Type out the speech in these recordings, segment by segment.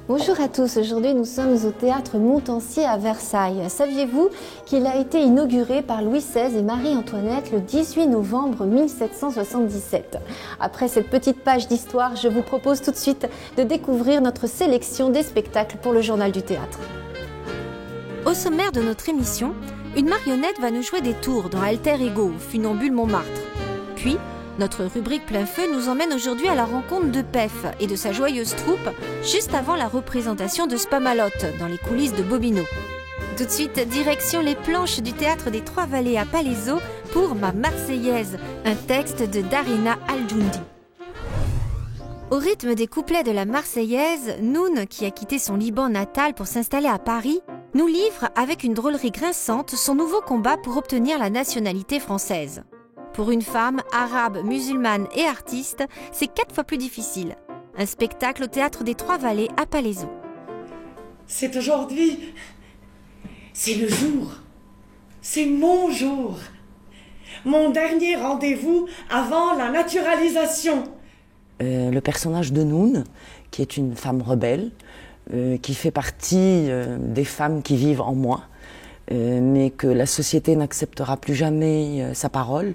Bonjour à tous, aujourd'hui nous sommes au théâtre Montansier à Versailles. Saviez-vous qu'il a été inauguré par Louis XVI et Marie-Antoinette le 18 novembre 1777? Après cette petite page d'histoire, je vous propose tout de suite de découvrir notre sélection des spectacles pour le Journal du Théâtre. Au sommaire de notre émission, une marionnette va nous jouer des tours dans Alter Ego, Funambule Montmartre. Puis, notre rubrique Plein Feu nous emmène aujourd'hui à la rencontre de Pef et de sa joyeuse troupe, juste avant la représentation de Spamalot dans les coulisses de Bobino. Tout de suite, direction les planches du théâtre des Trois-Vallées à Palaiseau pour Ma Marseillaise, un texte de Darina Al-Joundi. Au rythme des couplets de la Marseillaise, Noun, qui a quitté son Liban natal pour s'installer à Paris, nous livre avec une drôlerie grinçante son nouveau combat pour obtenir la nationalité française. Pour une femme, arabe, musulmane et artiste, c'est 4 fois plus difficile. Un spectacle au théâtre des Trois-Vallées à Palaiseau. C'est aujourd'hui. C'est le jour. C'est mon jour. Mon dernier rendez-vous avant la naturalisation. Le personnage de Noun, qui est une femme rebelle, qui fait partie des femmes qui vivent en moi, mais que la société n'acceptera plus jamais sa parole,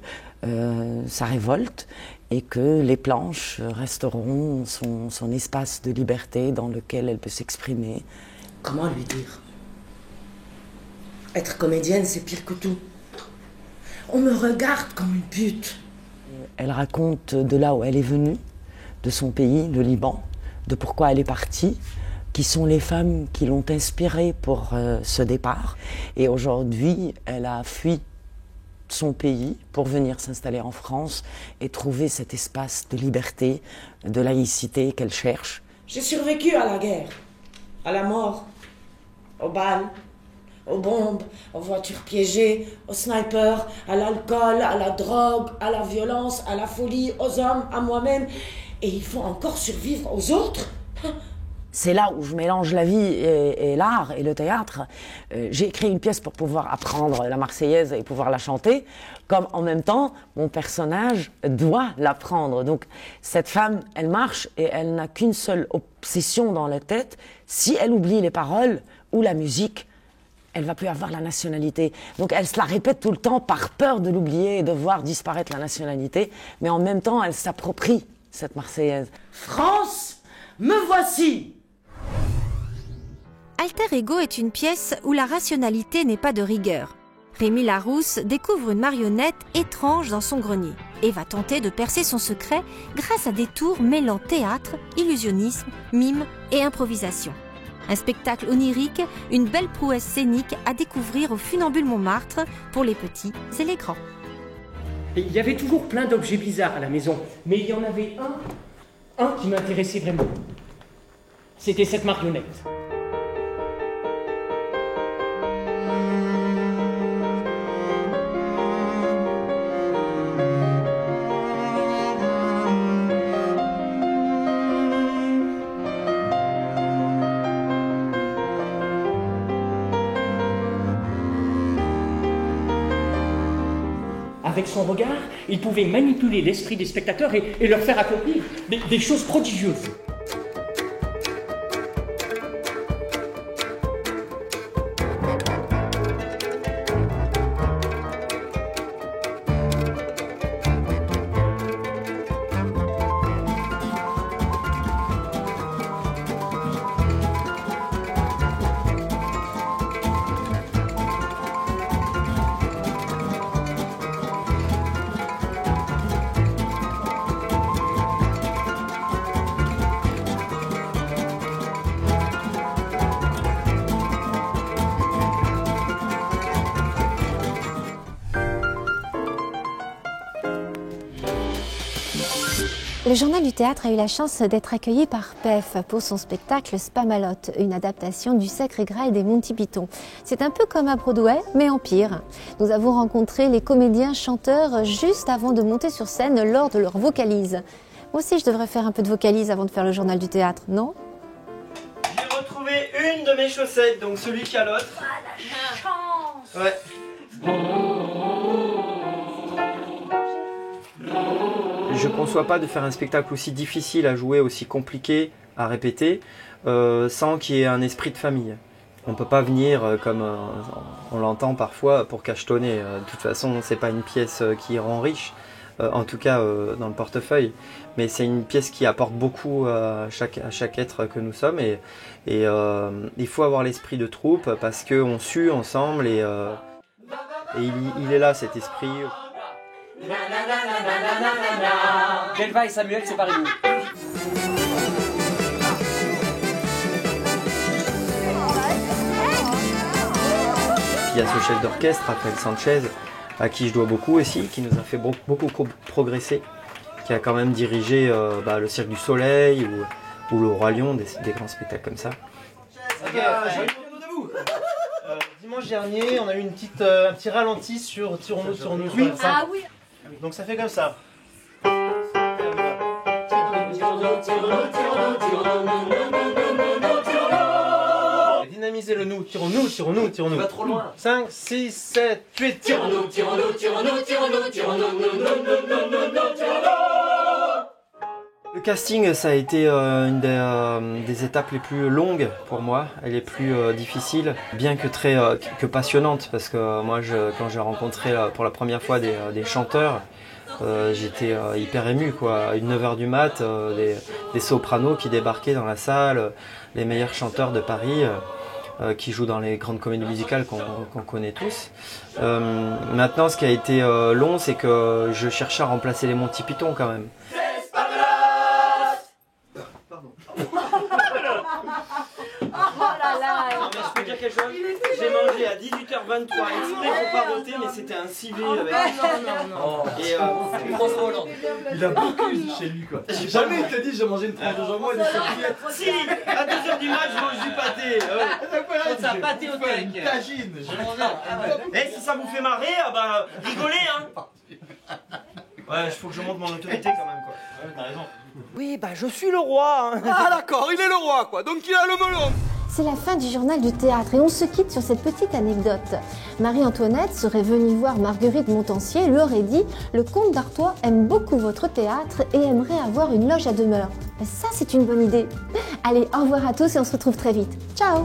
sa révolte, et que les planches resteront son espace de liberté dans lequel elle peut s'exprimer. Comment lui dire? Être comédienne, c'est pire que tout. On me regarde comme une pute. Elle raconte de là où elle est venue, de son pays, le Liban, de pourquoi elle est partie, qui sont les femmes qui l'ont inspirée pour ce départ. Et aujourd'hui, elle a fui son pays pour venir s'installer en France et trouver cet espace de liberté, de laïcité qu'elle cherche. J'ai survécu à la guerre, à la mort, aux balles, aux bombes, aux voitures piégées, aux snipers, à l'alcool, à la drogue, à la violence, à la folie, aux hommes, à moi-même. Et il faut encore survivre aux autres. C'est là où je mélange la vie et l'art et le théâtre. J'ai écrit une pièce pour pouvoir apprendre la Marseillaise et pouvoir la chanter, comme en même temps, mon personnage doit l'apprendre. Donc cette femme, elle marche et elle n'a qu'une seule obsession dans la tête. Si elle oublie les paroles ou la musique, elle va plus avoir la nationalité. Donc elle se la répète tout le temps par peur de l'oublier et de voir disparaître la nationalité. Mais en même temps, elle s'approprie cette Marseillaise. France, me voici! Alter Ego est une pièce où la rationalité n'est pas de rigueur. Rémi Larousse découvre une marionnette étrange dans son grenier et va tenter de percer son secret grâce à des tours mêlant théâtre, illusionnisme, mime et improvisation. Un spectacle onirique, une belle prouesse scénique à découvrir au Funambule Montmartre pour les petits et les grands. Et il y avait toujours plein d'objets bizarres à la maison, mais il y en avait un qui m'intéressait vraiment. C'était cette marionnette. Avec son regard, il pouvait manipuler l'esprit des spectateurs et leur faire accomplir des choses prodigieuses. Le Journal du Théâtre a eu la chance d'être accueilli par Pef pour son spectacle Spamalot, une adaptation du Sacré Graal des Monty Python. C'est un peu comme à Broadway, mais en pire. Nous avons rencontré les comédiens chanteurs juste avant de monter sur scène lors de leur vocalise. Moi aussi, je devrais faire un peu de vocalise avant de faire le journal du théâtre, non? J'ai retrouvé une de mes chaussettes, donc celui qui a l'autre. Ah, la chance! Ouais. Je conçois pas de faire un spectacle aussi difficile à jouer, aussi compliqué à répéter, sans qu'il y ait un esprit de famille. On peut pas venir comme on l'entend parfois pour cachetonner. De toute façon, c'est pas une pièce qui rend riche, en tout cas dans le portefeuille, mais c'est une pièce qui apporte beaucoup à chaque être que nous sommes. Et il faut avoir l'esprit de troupe parce qu'on sue ensemble et il est là cet esprit. Belva et Samuel, séparez-vous. Il y a ce chef d'orchestre, Raphaël Sanchez, à qui je dois beaucoup aussi, qui nous a fait beaucoup progresser, qui a quand même dirigé le Cirque du Soleil ou le Roi Lion, des grands spectacles comme ça. Ok, dimanche dernier, on a eu un petit ralenti sur Tirons-nous. Oui. Ah oui. Donc ça fait comme ça. Dynamisez le nous, tirons-nous. Tu vas trop loin. 5, 6, 7, 8, tirons-nous. Le casting, ça a été une des étapes les plus longues pour moi, et les plus difficiles, bien que que passionnante, parce que moi, quand j'ai rencontré pour la première fois des chanteurs, j'étais hyper ému, quoi. À 9h du mat, des sopranos qui débarquaient dans la salle, les meilleurs chanteurs de Paris, qui jouent dans les grandes comédies musicales qu'on connaît tous. Maintenant, ce qui a été long, c'est que je cherchais à remplacer les Monty Python quand même. Non, mais je peux dire quelque chose. J'ai mangé à 18h23 exprès pour pas voter, mais c'était un civet avec. Non. Et François Hollande. Il a beaucoup chez lui, quoi. Jamais il t'a dit j'ai mangé une tranche de jambon et des saucillettes. Si, à 2h du match, je mange du pâté. C'est un pâté au tech. Une tagine. Eh, si ça vous fait marrer, rigolez, hein. Ouais, il faut que je monte mon autorité quand même, quoi. Ouais, t'as raison. Oui, je suis le roi. Ah d'accord, il est le roi, quoi. Donc il a le melon. C'est la fin du journal du théâtre et on se quitte sur cette petite anecdote. Marie-Antoinette serait venue voir Marguerite Montpensier, lui aurait dit « Le comte d'Artois aime beaucoup votre théâtre et aimerait avoir une loge à demeure ». Ça, c'est une bonne idée. Allez, au revoir à tous et on se retrouve très vite. Ciao!